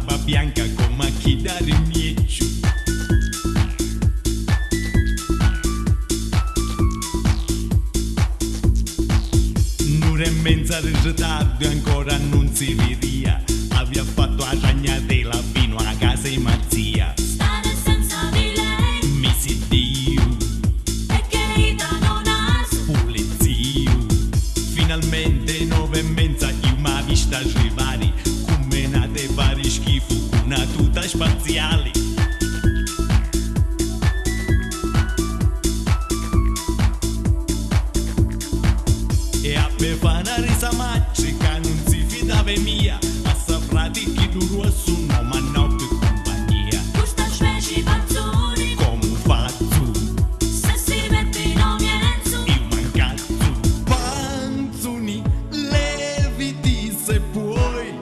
barba bianca come chi dare mieccio. Un'ora e mezza di ritardo e ancora non si via. Aveva fatto la ragnatela fino a casa di Mazzia. Stare senza di lei, Mi si dio, perché da non has. polizia. Finalmente 9:30 io m'ha vista arrivare. Come nate fare schifo con una tuta spaziale. E a me fa una risa magica, non si fidava mia. A saprati chi duro assunno, ma no più compagnia. Questa specie pazzoni, Come faccio? se si mette in omienzo. Io mancazzo. Panzoni, leviti se puoi.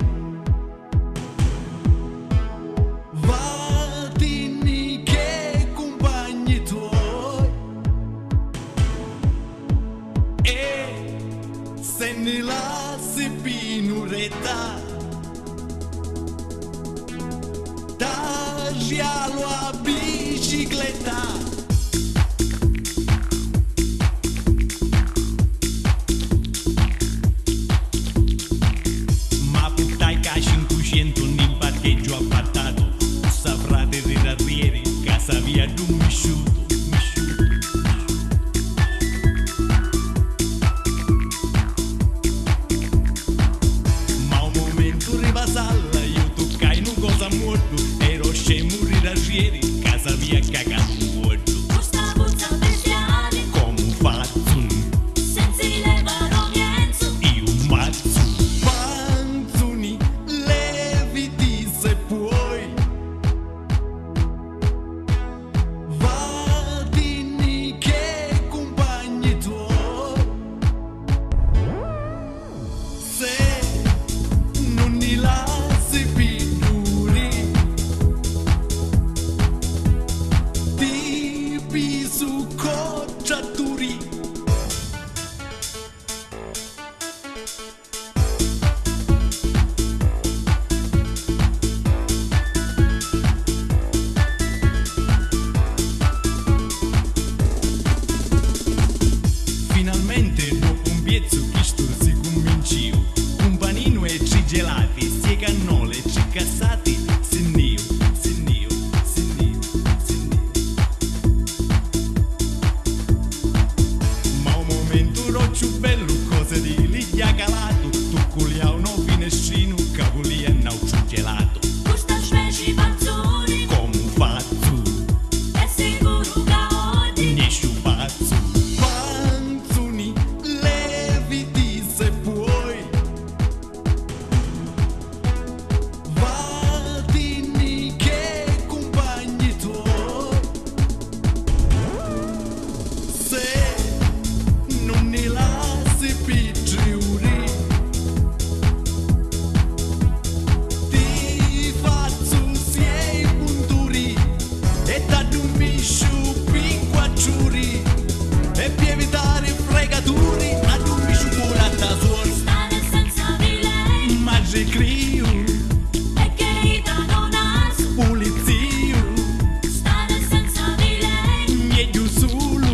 Vadini che compagni tuoi. E se ne lasci pinuretta, taglialo a bicicletta. Ma puttai ca 500 in parcheggio appartato. Saprà di rirarrieri, casa via d'un misciuto. Ma un momento rivasalla, io toccai un cosa morto. Ero scemo rirarrieri, casa via cagato vuoto. Questa puzza bestiale, Come faccio? senza levare omienzo. Io mazzo. Panzoni, leviti se puoi. Vadini che compagni tuoi. Se non ne lasci pignuri, ti pisu cocciaturi. Finalmente dopo un piezzo che si cominciò. Un panino e ci gelati, si cannole e ci cassati. Sennio, sennio, sennio, sennio. Ma un momento roccio bello, cose di liglia calato. Tu culia uno finestrino, cavoli e naucio gelato. Questa specie pazzoni, Come faccio? è sicuro che oggi. Nescio pazzo. Panzoni, leviti se puoi. Vadini che compagni tuoi. Se non ne lasci pigliuri, ti faccio sei punturi e t'addummiscio picquacciuri. E per evitare fregaturi addummiscio curata suori. Stare senza di lei, Ma ci crio, perché da non has. polizia, Stare senza di lei, meglio solo